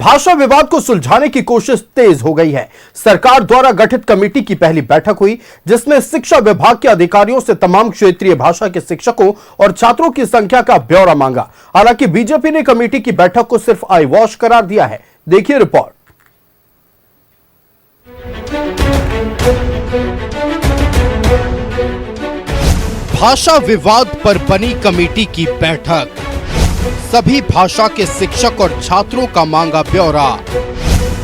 भाषा विवाद को सुलझाने की कोशिश तेज हो गई है। सरकार द्वारा गठित कमेटी की पहली बैठक हुई, जिसमें शिक्षा विभाग के अधिकारियों से तमाम क्षेत्रीय भाषा के शिक्षकों और छात्रों की संख्या का ब्यौरा मांगा। हालांकि बीजेपी ने कमेटी की बैठक को सिर्फ आई वॉश करार दिया है। देखिए रिपोर्ट। भाषा विवाद पर बनी कमेटी की बैठक, सभी भाषा के शिक्षक और छात्रों का मांगा ब्यौरा।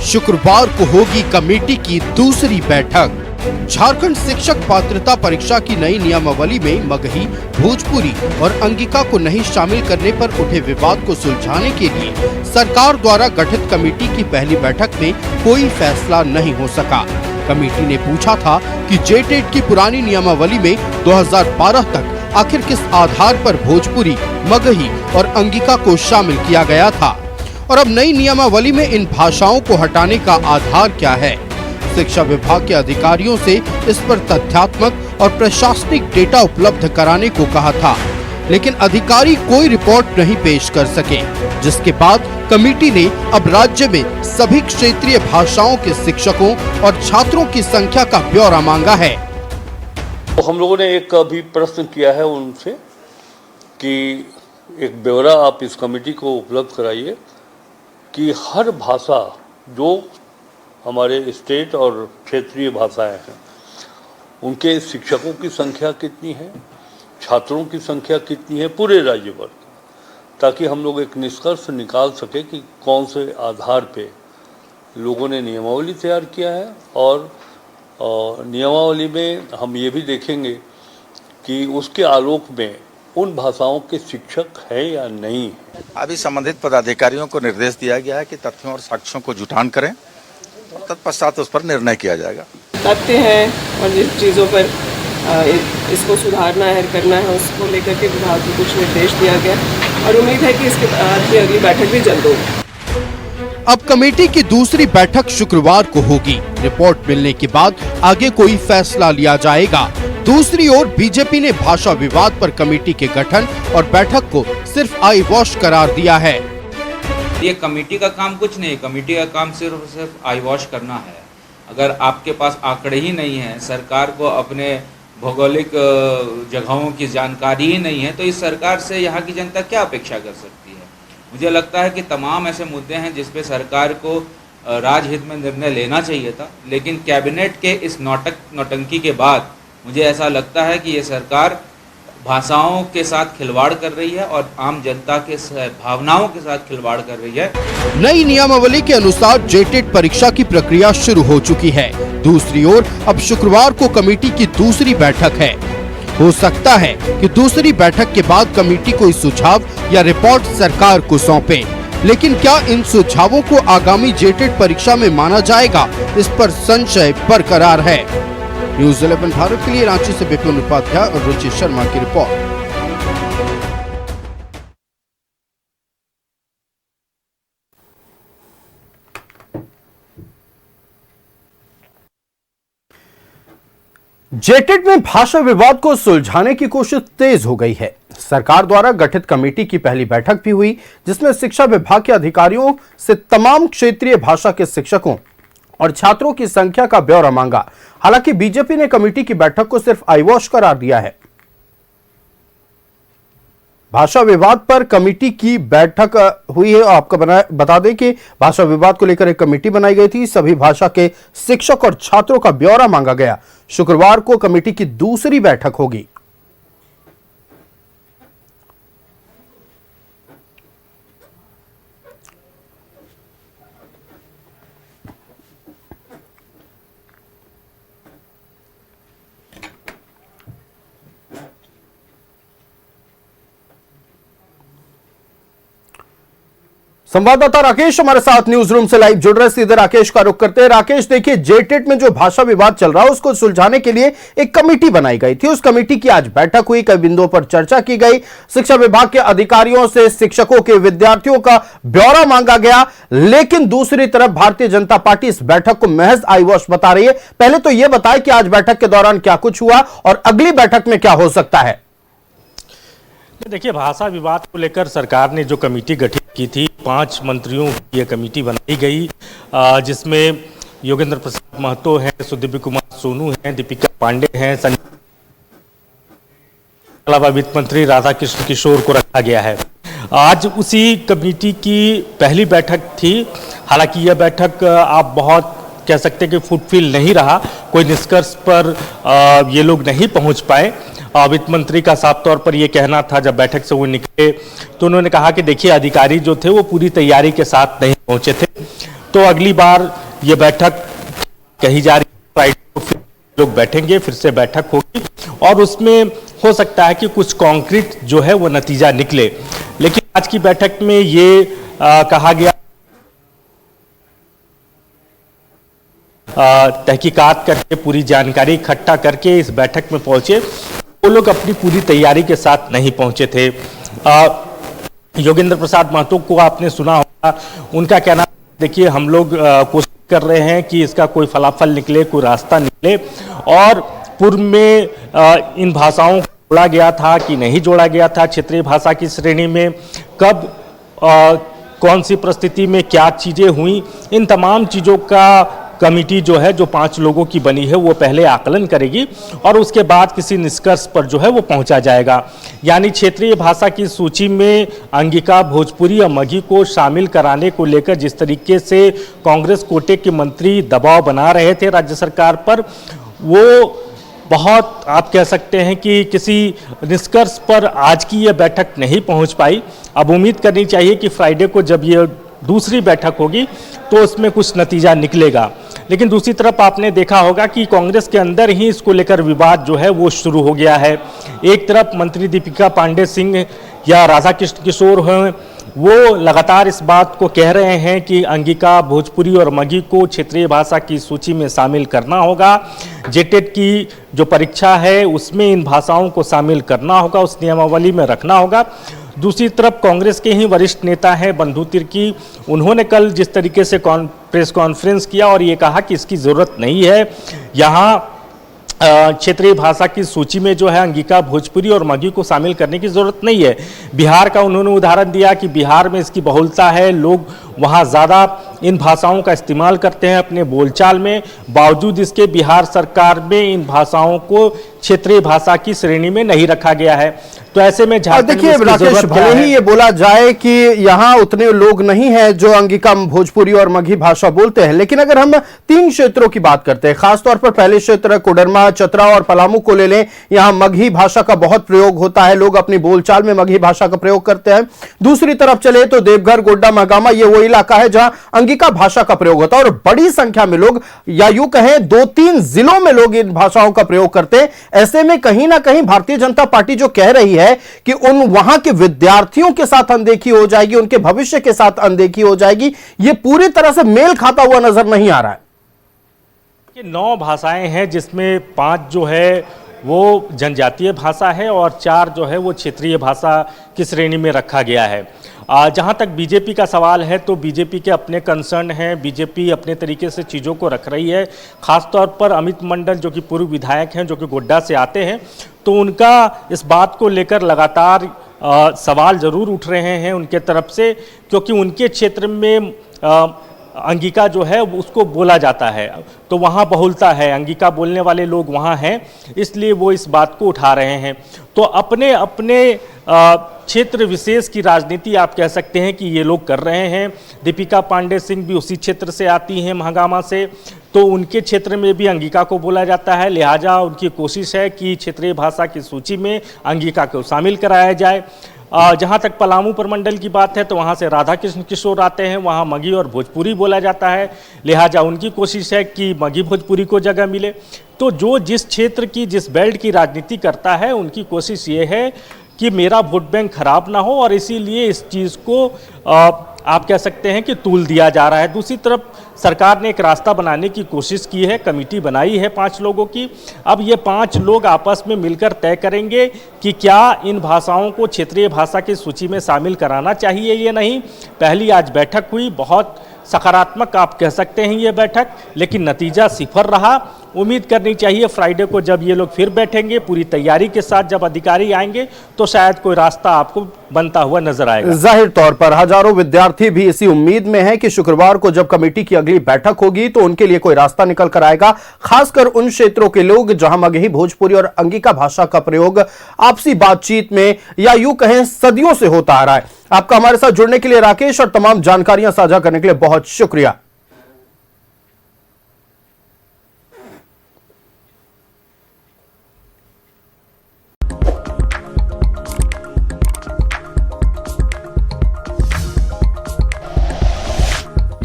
शुक्रवार को होगी कमेटी की दूसरी बैठक। झारखंड शिक्षक पात्रता परीक्षा की नई नियमावली में मगही, भोजपुरी और अंगिका को नहीं शामिल करने पर उठे विवाद को सुलझाने के लिए सरकार द्वारा गठित कमेटी की पहली बैठक में कोई फैसला नहीं हो सका। कमेटी ने पूछा था कि जेटेट की पुरानी नियमावली में 2012 तक आखिर किस आधार पर भोजपुरी, मगही और अंगिका को शामिल किया गया था और अब नई नियमावली में इन भाषाओं को हटाने का आधार क्या है। शिक्षा विभाग के अधिकारियों से इस पर तथ्यात्मक और प्रशासनिक डेटा उपलब्ध कराने को कहा था, लेकिन अधिकारी कोई रिपोर्ट नहीं पेश कर सके, जिसके बाद कमेटी ने अब राज्य में सभी क्षेत्रीय भाषाओं के शिक्षकों और छात्रों की संख्या का ब्यौरा मांगा है। तो हम लोगों ने एक अभी प्रश्न किया है उनसे कि एक ब्यौरा आप इस कमेटी को उपलब्ध कराइए कि हर भाषा जो हमारे स्टेट और क्षेत्रीय भाषाएं हैं उनके शिक्षकों की संख्या कितनी है, छात्रों की संख्या कितनी है पूरे राज्य भर, ताकि हम लोग एक निष्कर्ष निकाल सके कि कौन से आधार पे लोगों ने नियमावली तैयार किया है और नियमावली में हम ये भी देखेंगे कि उसके आलोक में उन भाषाओं के शिक्षक है या नहीं है। अभी संबंधित पदाधिकारियों को निर्देश दिया गया है कि तथ्यों और साक्ष्यों को जुटान करें और तत्पश्चात उस पर निर्णय किया जाएगा। तथ्य हैं और जिन चीज़ों पर इसको सुधारना है, करना है, उसको लेकर के विभाग को कुछ निर्देश दिया गया और उम्मीद है कि इसके बाद की अगली बैठक भी जल्द होगी। अब कमेटी की दूसरी बैठक शुक्रवार को होगी। रिपोर्ट मिलने के बाद आगे कोई फैसला लिया जाएगा। दूसरी ओर बीजेपी ने भाषा विवाद पर कमेटी के गठन और बैठक को सिर्फ आई वॉश करार दिया है। ये कमेटी का काम कुछ नहीं, कमेटी का काम सिर्फ आई वॉश करना है। अगर आपके पास आंकड़े ही नहीं है, सरकार को अपने भौगोलिक जगहों की जानकारी ही नहीं है, तो इस सरकार से यहाँ की जनता क्या अपेक्षा कर सकती है। मुझे लगता है कि तमाम ऐसे मुद्दे हैं जिस पे सरकार को राजहित में निर्णय लेना चाहिए था, लेकिन कैबिनेट के इस नौटंकी के बाद मुझे ऐसा लगता है कि ये सरकार भाषाओं के साथ खिलवाड़ कर रही है और आम जनता के भावनाओं के साथ खिलवाड़ कर रही है। नई नियमावली के अनुसार जेटेट परीक्षा की प्रक्रिया शुरू हो चुकी है। दूसरी ओर अब शुक्रवार को कमेटी की दूसरी बैठक है। हो सकता है कि दूसरी बैठक के बाद कमेटी कोई सुझाव या रिपोर्ट सरकार को सौंपे, लेकिन क्या इन सुझावों को आगामी जेटेट परीक्षा में माना जाएगा, इस पर संशय बरकरार है। न्यूज़ 11 भारत के लिए रांची से विपिन उपाध्याय और रुचि शर्मा की रिपोर्ट। जेटेट में भाषा विवाद को सुलझाने की कोशिश तेज हो गई है। सरकार द्वारा गठित कमेटी की पहली बैठक भी हुई, जिसमें शिक्षा विभाग के अधिकारियों से तमाम क्षेत्रीय भाषा के शिक्षकों और छात्रों की संख्या का ब्यौरा मांगा। हालांकि बीजेपी ने कमेटी की बैठक को सिर्फ आई वॉश करार दिया है। भाषा विवाद पर कमेटी की बैठक हुई है। आपको बता दें कि भाषा विवाद को लेकर एक कमेटी बनाई गई थी। सभी भाषा के शिक्षक और छात्रों का ब्यौरा मांगा गया। शुक्रवार को कमेटी की दूसरी बैठक होगी। संवाददाता राकेश हमारे साथ न्यूज रूम से लाइव जुड़ रहे, सीधे राकेश का रुख करते हैं। राकेश, देखिए जेटेट में जो भाषा विवाद चल रहा है उसको सुलझाने के लिए एक कमेटी बनाई गई थी। उस कमेटी की आज बैठक हुई, कई बिंदुओं पर चर्चा की गई। शिक्षा विभाग के अधिकारियों से शिक्षकों के, विद्यार्थियों का ब्यौरा मांगा गया, लेकिन दूसरी तरफ भारतीय जनता पार्टी इस बैठक को महज आई वॉश बता रही है। पहले तो यह बताएं कि आज बैठक के दौरान क्या कुछ हुआ और अगली बैठक में क्या हो सकता है। देखिए, भाषा विवाद को लेकर सरकार ने जो कमेटी गठित की थी 5 मंत्रियों की यह कमेटी बनाई गई, जिसमें योगेंद्र प्रसाद महतो हैं, सुदीप कुमार सोनू हैं, दीपिका पांडे हैं, अलावा वित्त मंत्री राधा कृष्ण किशोर को रखा गया है। आज उसी कमेटी की पहली बैठक थी। हालांकि यह बैठक आप बहुत कह सकते हैं कि फुलफिल नहीं रहा, कोई निष्कर्ष पर ये लोग नहीं पहुंच पाए। वित्त मंत्री का साफ तौर पर यह कहना था, जब बैठक से वो निकले तो उन्होंने कहा कि देखिए अधिकारी जो थे वो पूरी तैयारी के साथ नहीं पहुंचे थे, तो अगली बार ये बैठक कही जा रही है, फ्राइडे को फिर लोग बैठेंगे, फिर से बैठक होगी और उसमें हो सकता है कि कुछ कॉन्क्रीट जो है वो नतीजा निकले। लेकिन आज की बैठक में ये कहा गया तहकीकात करके पूरी जानकारी इकट्ठा करके इस बैठक में पहुंचे, वो लोग अपनी पूरी तैयारी के साथ नहीं पहुंचे थे। योगेंद्र प्रसाद महतो को आपने सुना होगा, उनका कहना देखिए हम लोग कोशिश कर रहे हैं कि इसका कोई फलाफल निकले, कोई रास्ता निकले, और पूर्व में इन भाषाओं को जोड़ा गया था कि नहीं जोड़ा गया था क्षेत्रीय भाषा की श्रेणी में, कब कौन सी परिस्थिति में क्या चीज़ें हुई, इन तमाम चीज़ों का कमेटी जो है, जो 5 लोगों की बनी है, वो पहले आकलन करेगी और उसके बाद किसी निष्कर्ष पर जो है वो पहुंचा जाएगा। यानी क्षेत्रीय भाषा की सूची में अंगिका, भोजपुरी और मगही को शामिल कराने को लेकर जिस तरीके से कांग्रेस कोटे के मंत्री दबाव बना रहे थे राज्य सरकार पर, वो बहुत आप कह सकते हैं कि किसी निष्कर्ष पर आज की ये बैठक नहीं पहुंच पाई। अब उम्मीद करनी चाहिए कि फ्राइडे को जब ये दूसरी बैठक होगी तो उसमें कुछ नतीजा निकलेगा। लेकिन दूसरी तरफ आपने देखा होगा कि कांग्रेस के अंदर ही इसको लेकर विवाद जो है वो शुरू हो गया है। एक तरफ मंत्री दीपिका पांडे सिंह या राधा कृष्ण किशोर हैं, वो लगातार इस बात को कह रहे हैं कि अंगिका, भोजपुरी और मगही को क्षेत्रीय भाषा की सूची में शामिल करना होगा। जेटेट की जो परीक्षा है उसमें इन भाषाओं को शामिल करना होगा, उस नियमावली में रखना होगा। दूसरी तरफ कांग्रेस के ही वरिष्ठ नेता हैं बंधु तिर्की, उन्होंने कल जिस तरीके से प्रेस कॉन्फ्रेंस किया और ये कहा कि इसकी ज़रूरत नहीं है, यहाँ क्षेत्रीय भाषा की सूची में जो है अंगिका, भोजपुरी और मगही को शामिल करने की ज़रूरत नहीं है। बिहार का उन्होंने उदाहरण दिया कि बिहार में इसकी बहुलता है, लोग वहाँ ज़्यादा इन भाषाओं का इस्तेमाल करते हैं अपने बोलचाल में, बावजूद इसके बिहार सरकार में इन भाषाओं को क्षेत्रीय भाषा की श्रेणी में नहीं रखा गया है। तो ऐसे में देखिए राकेश, भले ही ये बोला जाए कि यहाँ उतने लोग नहीं हैं जो अंगिका, भोजपुरी और मगही भाषा बोलते हैं, लेकिन अगर हम 3 क्षेत्रों की बात करते हैं, खासतौर पर पहले क्षेत्र कोडरमा, चतरा और पलामू को ले लें, यहाँ मगही भाषा का बहुत प्रयोग होता है, लोग अपनी बोलचाल में मगही भाषा का प्रयोग करते हैं। दूसरी तरफ चले तो देवघर, गोड्डा, महागामा, ये वो इलाका है जहां अंगिका भाषा का प्रयोग होता है और बड़ी संख्या में लोग, या यूं कहें 2-3 जिलों में लोग इन भाषाओं का प्रयोग करते हैं। ऐसे में कहीं ना कहीं भारतीय जनता पार्टी जो कह रही है कि उन वहां के विद्यार्थियों के साथ अनदेखी हो जाएगी, उनके भविष्य के साथ अनदेखी हो जाएगी, यह पूरी तरह से मेल खाता हुआ नजर नहीं आ रहा है। 9 भाषाएं हैं जिसमें 5 जो है वो जनजातीय भाषा है और 4 जो है वो क्षेत्रीय भाषा की श्रेणी में रखा गया है। जहाँ तक बीजेपी का सवाल है तो बीजेपी के अपने कंसर्न हैं, बीजेपी अपने तरीके से चीज़ों को रख रही है। ख़ासतौर पर अमित मंडल जो कि पूर्व विधायक हैं, जो कि गोड्डा से आते हैं, तो उनका इस बात को लेकर लगातार सवाल ज़रूर उठ रहे हैं उनके तरफ से, क्योंकि उनके क्षेत्र में अंगिका जो है उसको बोला जाता है, तो वहाँ बहुलता है, अंगिका बोलने वाले लोग वहाँ हैं, इसलिए वो इस बात को उठा रहे हैं। तो अपने अपने क्षेत्र विशेष की राजनीति आप कह सकते हैं कि ये लोग कर रहे हैं। दीपिका पांडे सिंह भी उसी क्षेत्र से आती हैं, महागामा से, तो उनके क्षेत्र में भी अंगिका को बोला जाता है, लिहाजा उनकी कोशिश है कि क्षेत्रीय भाषा की सूची में अंगिका को शामिल कराया जाए। जहाँ तक पलामू प्रमंडल की बात है तो वहाँ से राधा कृष्ण किशोर आते हैं, वहाँ मगही और भोजपुरी बोला जाता है, लिहाजा उनकी कोशिश है कि मगही भोजपुरी को जगह मिले। तो जो जिस क्षेत्र की, जिस बेल्ट की राजनीति करता है, उनकी कोशिश ये है कि मेरा वोट बैंक खराब ना हो और इसीलिए इस चीज़ को आप कह सकते हैं कि तूल दिया जा रहा है। दूसरी तरफ सरकार ने एक रास्ता बनाने की कोशिश की है, कमेटी बनाई है 5 लोगों की। अब ये 5 लोग आपस में मिलकर तय करेंगे कि क्या इन भाषाओं को क्षेत्रीय भाषा की सूची में शामिल कराना चाहिए या नहीं। पहली आज बैठक हुई, बहुत सकारात्मक आप कह सकते हैं ये बैठक, लेकिन नतीजा सिफर रहा। उम्मीद करनी चाहिए फ्राइडे को जब ये लोग फिर बैठेंगे पूरी तैयारी के साथ, जब अधिकारी आएंगे तो शायद कोई रास्ता आपको बनता हुआ नजर आएगा। जाहिर तौर पर हजारों विद्यार्थी भी इसी उम्मीद में हैं कि शुक्रवार को जब कमेटी की अगली बैठक होगी तो उनके लिए कोई रास्ता निकल कर आएगा। खासकर उन क्षेत्रों के लोग जहां मगही, भोजपुरी और अंगिका भाषा का प्रयोग आपसी बातचीत में या यूं कहें सदियों से होता आ रहा है। आपका हमारे साथ जुड़ने के लिए राकेश और तमाम जानकारियां साझा करने के लिए बहुत शुक्रिया।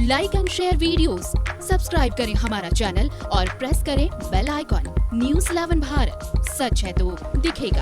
Like and share videos, subscribe करें हमारा चैनल और प्रेस करें बेल आइकॉन। न्यूज़ 11 भारत, सच है तो दिखेगा।